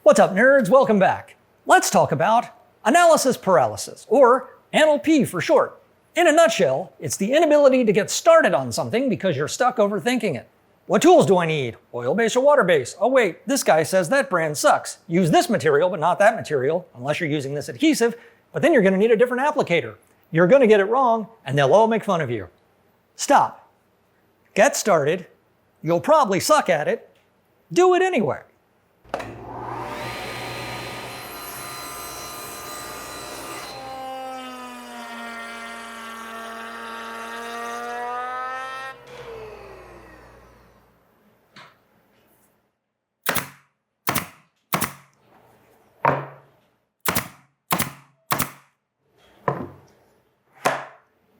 What's up, nerds? Welcome back. Let's talk about analysis paralysis, or NLP for short. In a nutshell, it's the inability to get started on something because you're stuck overthinking it. What tools do I need? Oil-based or water-based? Oh wait, this guy says that brand sucks. Use this material, but not that material, unless you're using this adhesive, but then you're gonna need a different applicator. You're gonna get it wrong, and they'll all make fun of you. Stop. Get started. You'll probably suck at it. Do it anyway.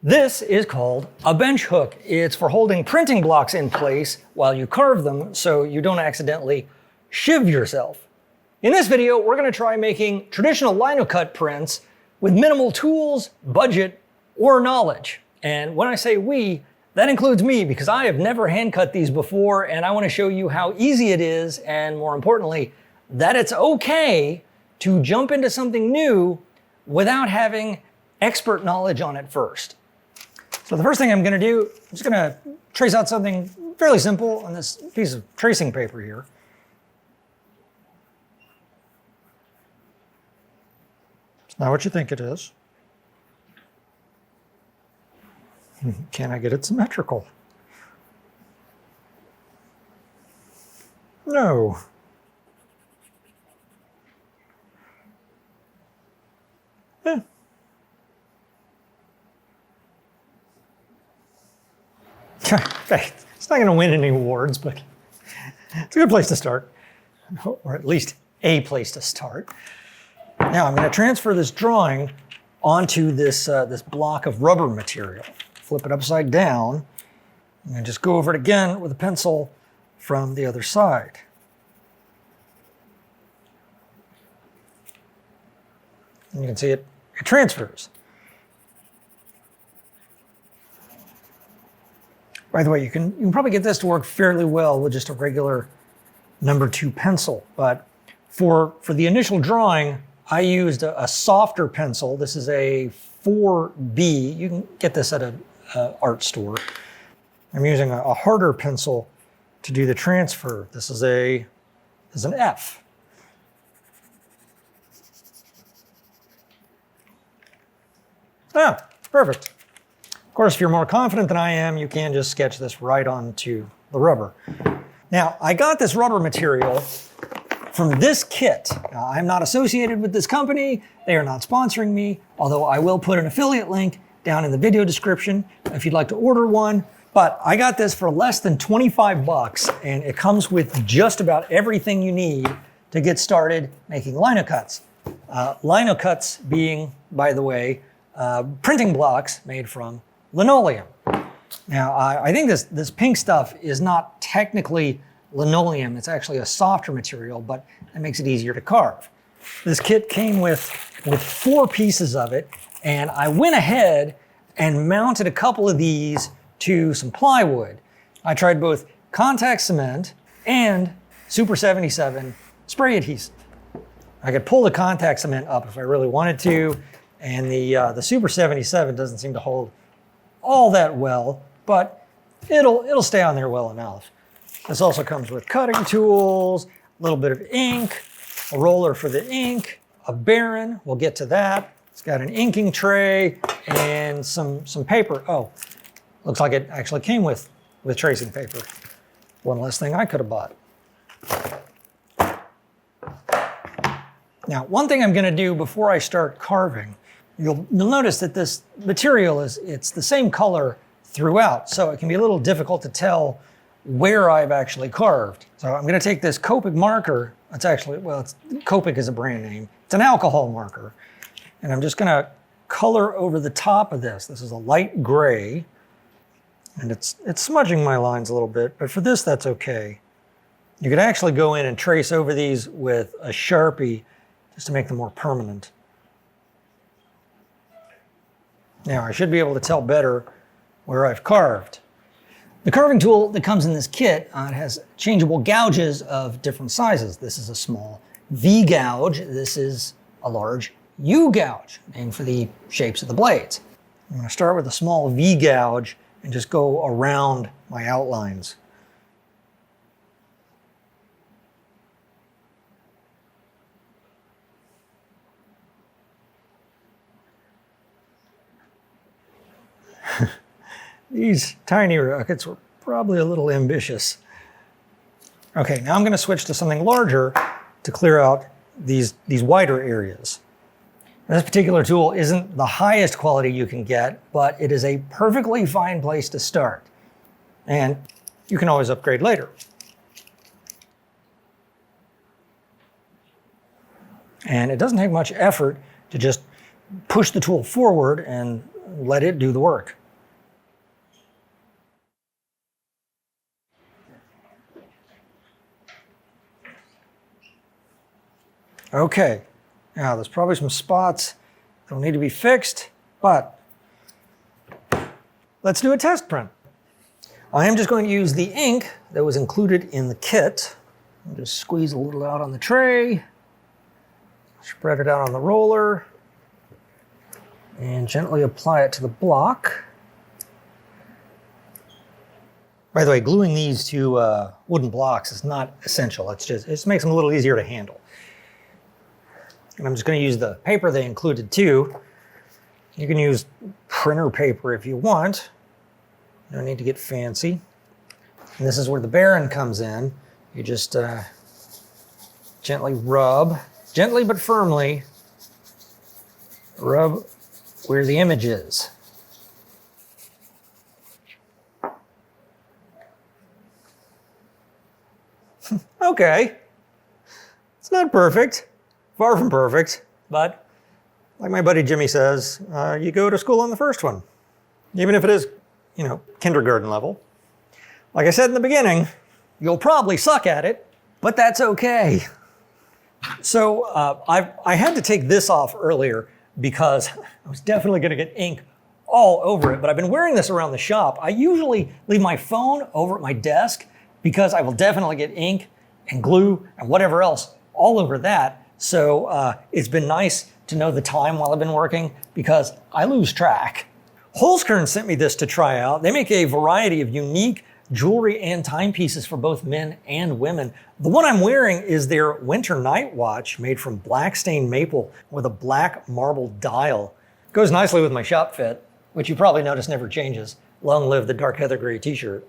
This is called a bench hook. It's for holding printing blocks in place while you carve them so you don't accidentally shiv yourself. In this video, we're going to try making traditional Linocut prints with minimal tools, budget, or knowledge. And when I say we, that includes me because I have never hand cut these before, and I want to show you how easy it is, and more importantly, that it's okay to jump into something new without having expert knowledge on it first. So the first thing I'm going to do, I'm just going to trace out something fairly simple on this piece of tracing paper here. It's not what you think it is. Can I get it symmetrical? No. It's not going to win any awards, but it's a good place to start, or at least a place to start. Now I'm going to transfer this drawing onto this block of rubber material. Flip it upside down, and just go over it again with a pencil from the other side. And you can see it transfers. By the way, you can probably get this to work fairly well with just a regular number 2 pencil. But for the initial drawing, I used a softer pencil. This is a 4B. You can get this at an art store. I'm using a harder pencil to do the transfer. This is an F. Ah, perfect. Of course, if you're more confident than I am, you can just sketch this right onto the rubber. Now, I got this rubber material from this kit. Now, I'm not associated with this company. They are not sponsoring me, although I will put an affiliate link down in the video description if you'd like to order one. But I got this for less than 25 bucks, and it comes with just about everything you need to get started making linocuts. Linocuts being, by the way, printing blocks made from linoleum. Now, I think this pink stuff is not technically linoleum. It's actually a softer material, but it makes it easier to carve. This kit came with 4 pieces of it, and I went ahead and mounted a couple of these to some plywood. I tried both contact cement and Super 77 spray adhesive. I could pull the contact cement up if I really wanted to, and the Super 77 doesn't seem to hold all that well, but it'll stay on there well enough. This also comes with cutting tools, a little bit of ink, a roller for the ink, a Baron, we'll get to that. It's got an inking tray and some paper. Oh, looks like it actually came with tracing paper. One less thing I could have bought. Now, one thing I'm going to do before I start carving, you'll notice that this material it's the same color throughout, so it can be a little difficult to tell where I've actually carved. So I'm going to take this Copic marker. It's actually, Copic is a brand name. It's an alcohol marker. And I'm just going to color over the top of this. This is a light gray, and it's smudging my lines a little bit, but for this, that's okay. You could actually go in and trace over these with a Sharpie just to make them more permanent. Now, I should be able to tell better where I've carved. The carving tool that comes in this kit, it has changeable gouges of different sizes. This is a small V gouge. This is a large U gouge, named for the shapes of the blades. I'm going to start with a small V gouge and just go around my outlines. These tiny rockets were probably a little ambitious. Okay, now I'm going to switch to something larger to clear out these wider areas. This particular tool isn't the highest quality you can get, but it is a perfectly fine place to start. And you can always upgrade later. And it doesn't take much effort to just push the tool forward and let it do the work. Okay, now there's probably some spots that'll need to be fixed, but let's do a test print. I am just going to use the ink that was included in the kit. I'll just squeeze a little out on the tray, spread it out on the roller, and gently apply it to the block. By the way, gluing these to wooden blocks is not essential. It just makes them a little easier to handle. And I'm just going to use the paper they included too. You can use printer paper if you want. No need to get fancy. And this is where the Baron comes in. You just gently rub, gently but firmly, rub where the image is. Okay. It's not perfect. Far from perfect, but like my buddy Jimmy says, you go to school on the first one, even if it is, kindergarten level. Like I said in the beginning, you'll probably suck at it, but that's okay. So I had to take this off earlier because I was definitely going to get ink all over it, but I've been wearing this around the shop. I usually leave my phone over at my desk because I will definitely get ink and glue and whatever else all over that. So it's been nice to know the time while I've been working because I lose track. Holzkern sent me this to try out. They make a variety of unique jewelry and timepieces for both men and women. The one I'm wearing is their winter night watch made from black stained maple with a black marble dial. Goes nicely with my shop fit, which you probably notice never changes. Long live the dark heather gray t-shirt.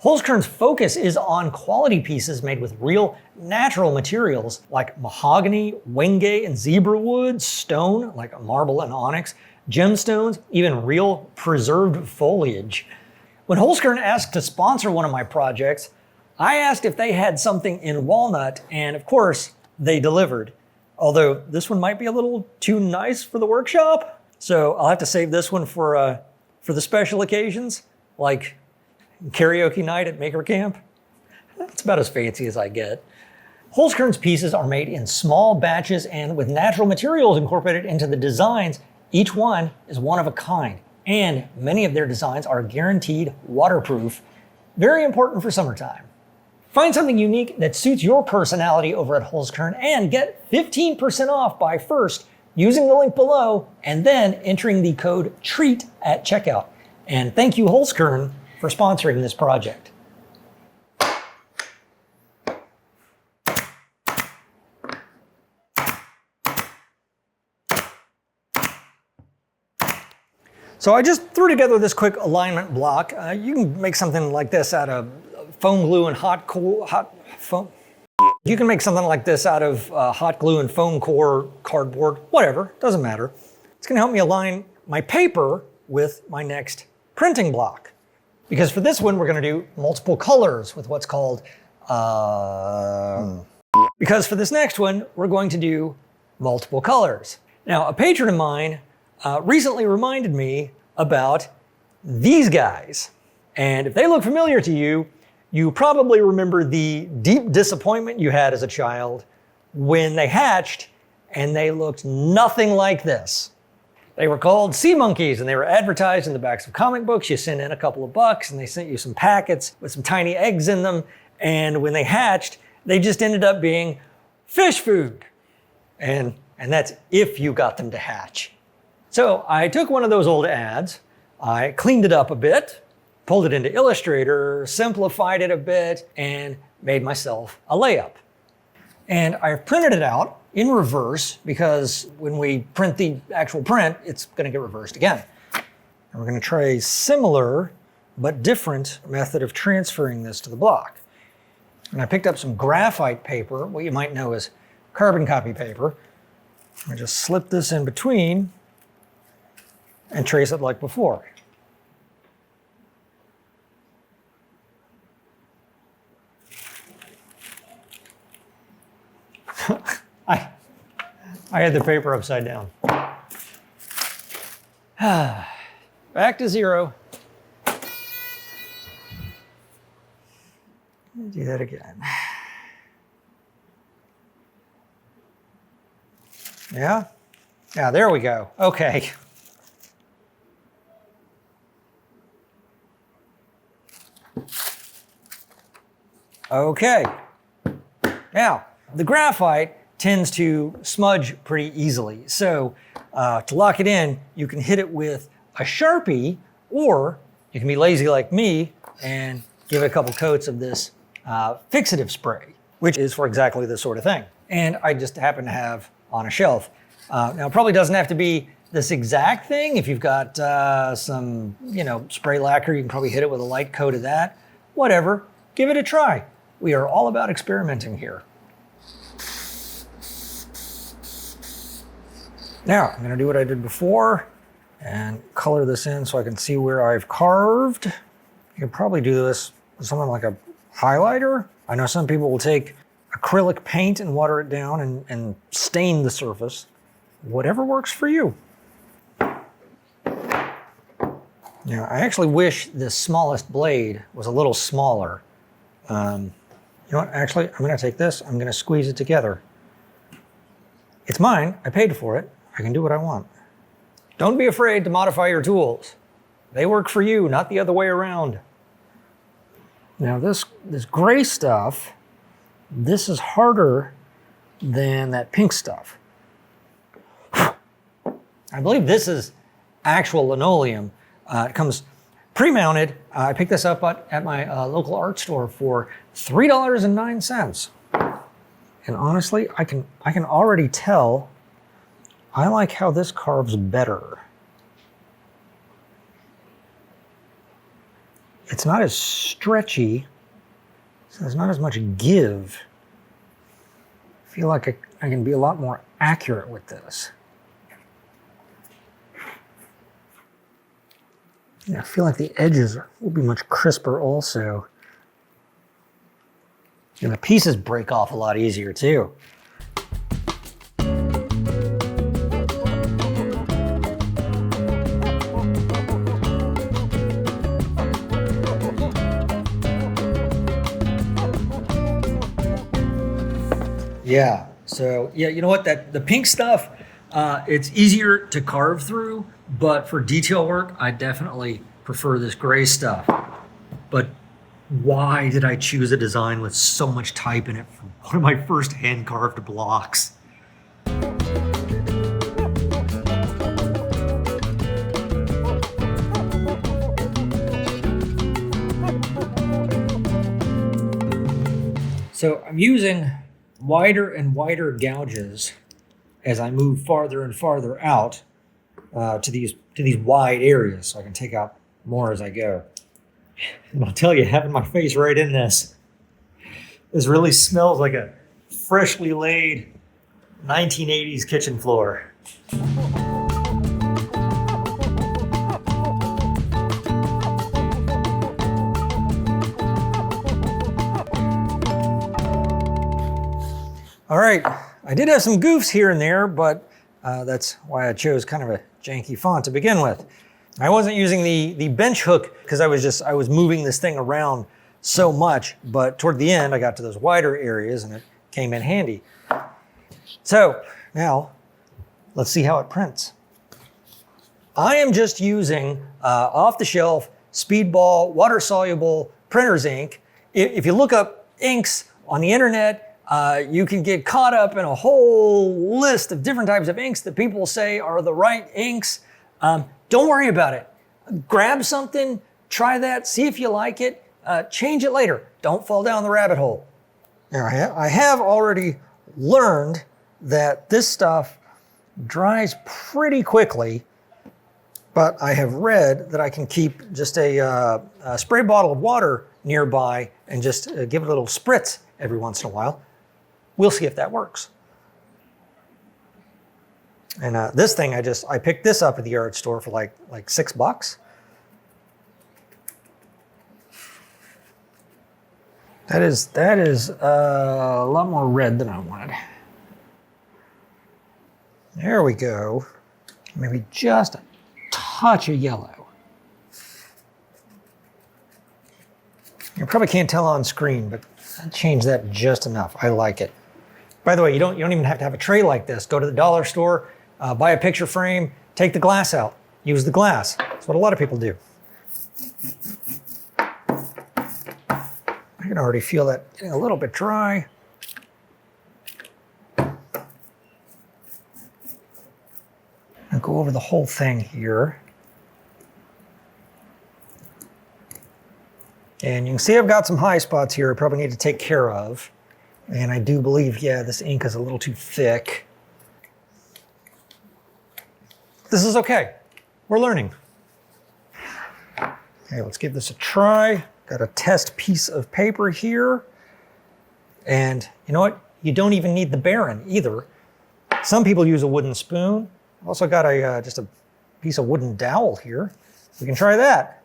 Holzkern's focus is on quality pieces made with real natural materials like mahogany, wenge, and zebra wood, stone like marble and onyx, gemstones, even real preserved foliage. When Holzkern asked to sponsor one of my projects, I asked if they had something in walnut, and of course, they delivered. Although this one might be a little too nice for the workshop, so I'll have to save this one for the special occasions, like karaoke night at Maker Camp. That's about as fancy as I get. Holzkern's pieces are made in small batches and with natural materials incorporated into the designs. Each one is one of a kind, and many of their designs are guaranteed waterproof. Very important for summertime. Find something unique that suits your personality over at Holzkern and get 15% off by first using the link below and then entering the code TREAT at checkout. And thank you, Holzkern, for sponsoring this project. So I just threw together this quick alignment block. You can make something like this out of foam glue and hot foam. You can make something like this out of hot glue and foam core, cardboard, whatever, doesn't matter. It's gonna help me align my paper with my next printing block. Because for this one, we're gonna do multiple colors with what's called, because for this next one, we're going to do multiple colors. Now, a patron of mine recently reminded me about these guys. And if they look familiar to you, you probably remember the deep disappointment you had as a child when they hatched and they looked nothing like this. They were called sea monkeys and they were advertised in the backs of comic books. You sent in a couple of bucks and they sent you some packets with some tiny eggs in them. And when they hatched, they just ended up being fish food. And that's if you got them to hatch. So I took one of those old ads, I cleaned it up a bit, pulled it into Illustrator, simplified it a bit, and made myself a layup. And I've printed it out in reverse because when we print the actual print, it's going to get reversed again. And we're going to try a similar but different method of transferring this to the block. And I picked up some graphite paper, what you might know as carbon copy paper. I just slip this in between and trace it like before. I had the paper upside down. Back to zero. Do that again. Yeah? Yeah, there we go. Okay. Okay. Now, the graphite tends to smudge pretty easily. So to lock it in, you can hit it with a Sharpie, or you can be lazy like me and give it a couple coats of this fixative spray, which is for exactly this sort of thing. And I just happen to have on a shelf. Now, it probably doesn't have to be this exact thing. If you've got some, spray lacquer, you can probably hit it with a light coat of that. Whatever, give it a try. We are all about experimenting here. Now, I'm gonna do what I did before and color this in so I can see where I've carved. You could probably do this with something like a highlighter. I know some people will take acrylic paint and water it down and stain the surface. Whatever works for you. Now, I actually wish this smallest blade was a little smaller. You know what, actually, I'm gonna take this, I'm gonna squeeze it together. It's mine, I paid for it, I can do what I want. Don't be afraid to modify your tools. They work for you, not the other way around. Now this gray stuff, this is harder than that pink stuff. I believe this is actual linoleum. It comes pre-mounted. I picked this up at my local art store for $3.09. And honestly, I can already tell I like how this carves better. It's not as stretchy, so there's not as much give. I feel like I can be a lot more accurate with this. Yeah, I feel like the edges will be much crisper also. And the pieces break off a lot easier too. Yeah, so yeah, you know what, the pink stuff, it's easier to carve through, but for detail work, I definitely prefer this gray stuff. But why did I choose a design with so much type in it for one of my first hand-carved blocks? So I'm using wider and wider gouges as I move farther and farther out to these wide areas, so I can take out more as I go. And I'll tell you, having my face right in this really smells like a freshly laid 1980s kitchen floor. All right, I did have some goofs here and there, but that's why I chose kind of a janky font to begin with. I wasn't using the bench hook because I was moving this thing around so much, but toward the end I got to those wider areas and it came in handy. So now let's see how it prints. I am just using off-the-shelf Speedball water-soluble printer's ink. If you look up inks on the internet, You can get caught up in a whole list of different types of inks that people say are the right inks. Don't worry about it. Grab something, try that, see if you like it, change it later. Don't fall down the rabbit hole. Now, I have already learned that this stuff dries pretty quickly, but I have read that I can keep just a spray bottle of water nearby and just give it a little spritz every once in a while. We'll see if that works. And this thing, I picked this up at the yard store for like $6. That is a lot more red than I wanted. There we go. Maybe just a touch of yellow. You probably can't tell on screen, but I changed that just enough. I like it. By the way, you don't even have to have a tray like this. Go to the dollar store, buy a picture frame, take the glass out, use the glass. That's what a lot of people do. I can already feel that getting a little bit dry. I'll go over the whole thing here. And you can see I've got some high spots here I probably need to take care of. And I do believe, yeah, this ink is a little too thick. This is okay. We're learning. Okay, let's give this a try. Got a test piece of paper here. And you know what? You don't even need the Baron either. Some people use a wooden spoon. I've also got just a piece of wooden dowel here. We can try that.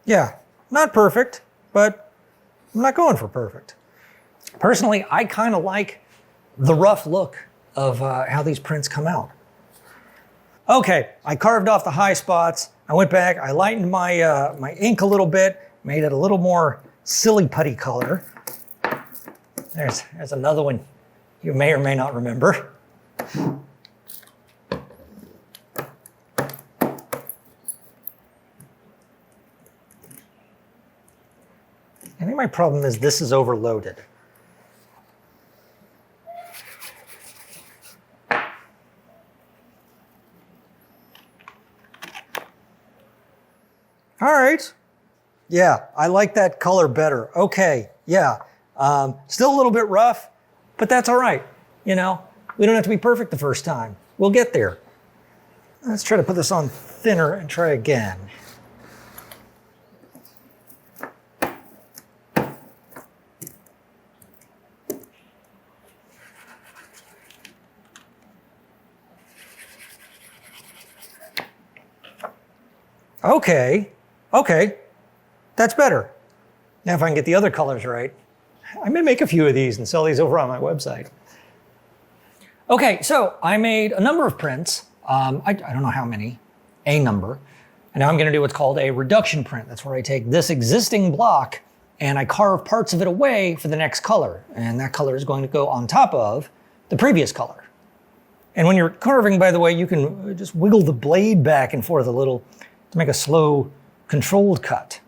Yeah, not perfect, but I'm not going for perfect. Personally, I kind of like the rough look of how these prints come out. Okay, I carved off the high spots. I went back, I lightened my, my ink a little bit, made it a little more silly putty color. There's another one you may or may not remember. I think my problem is this is overloaded. All right. Yeah, I like that color better. Okay, yeah. Still a little bit rough, but that's all right. You know, we don't have to be perfect the first time. We'll get there. Let's try to put this on thinner and try again. Okay, that's better. Now if I can get the other colors right, I may make a few of these and sell these over on my website. Okay, so I made a number of prints. I don't know how many, a number. And now I'm gonna do what's called a reduction print. That's where I take this existing block and I carve parts of it away for the next color. And that color is going to go on top of the previous color. And when you're carving, by the way, you can just wiggle the blade back and forth a little to make a slow, controlled cut.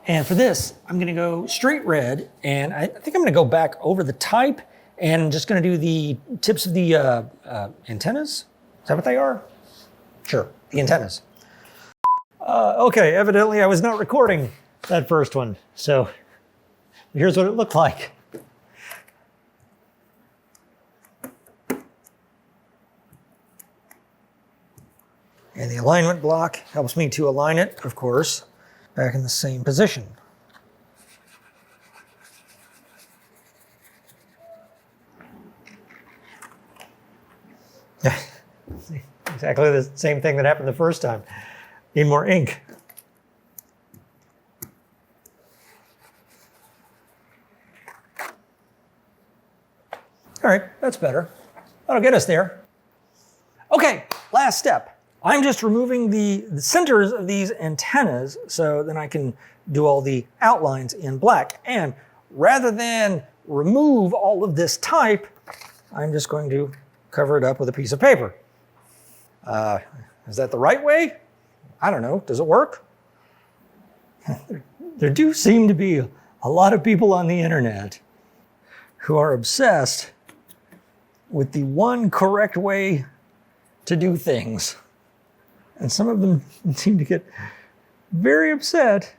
And for this, I'm gonna go straight red, and I think I'm gonna go back over the type and just gonna do the tips of the antennas. Is that what they are? Sure, the antennas. Okay, evidently I was not recording that first one, so here's what it looked like. And the alignment block helps me to align it, of course, back in the same position. exactly the same thing that happened the first time. Need more ink. All right, that's better. That'll get us there. Okay, last step. I'm just removing the centers of these antennas so then I can do all the outlines in black. And rather than remove all of this type, I'm just going to cover it up with a piece of paper. Is that the right way? I don't know. Does it work? There do seem to be a lot of people on the internet who are obsessed with the one correct way to do things. And some of them seem to get very upset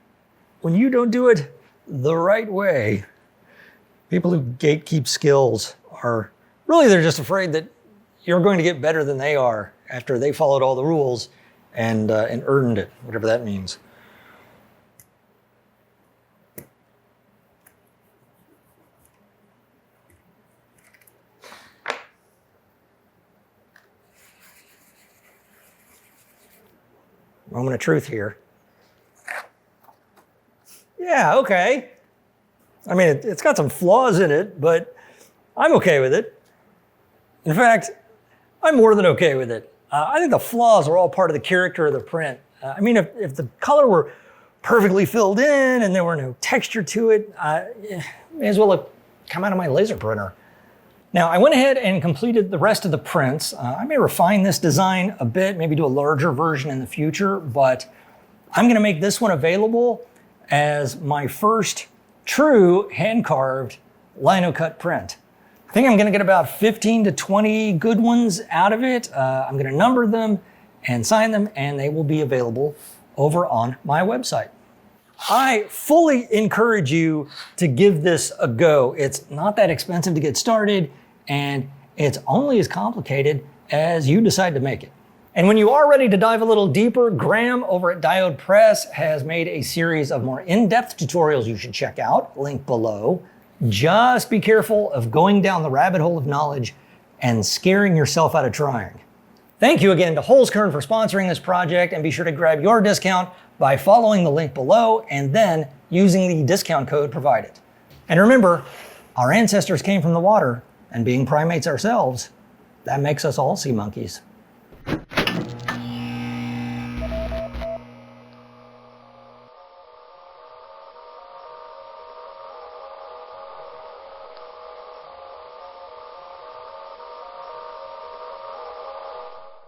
when you don't do it the right way. People who gatekeep skills are really, they're just afraid that you're going to get better than they are after they followed all the rules and earned it, whatever that means. Moment of truth here. Yeah, okay. I mean, it's got some flaws in it, but I'm okay with it. In fact, I'm more than okay with it. I think the flaws are all part of the character of the print. I mean, if the color were perfectly filled in and there were no texture to it, may as well have come out of my laser printer. Now, I went ahead and completed the rest of the prints. I may refine this design a bit, maybe do a larger version in the future, but I'm gonna make this one available as my first true hand-carved Linocut print. I think I'm gonna get about 15 to 20 good ones out of it. I'm gonna number them and sign them, and they will be available over on my website. I fully encourage you to give this a go. It's not that expensive to get started, and it's only as complicated as you decide to make it. And when you are ready to dive a little deeper, Graham over at Diode Press has made a series of more in-depth tutorials you should check out, link below. Just be careful of going down the rabbit hole of knowledge and scaring yourself out of trying. Thank you again to Holzkern for sponsoring this project, and be sure to grab your discount by following the link below and then using the discount code provided. And remember, our ancestors came from the water, and being primates ourselves, that makes us all sea monkeys.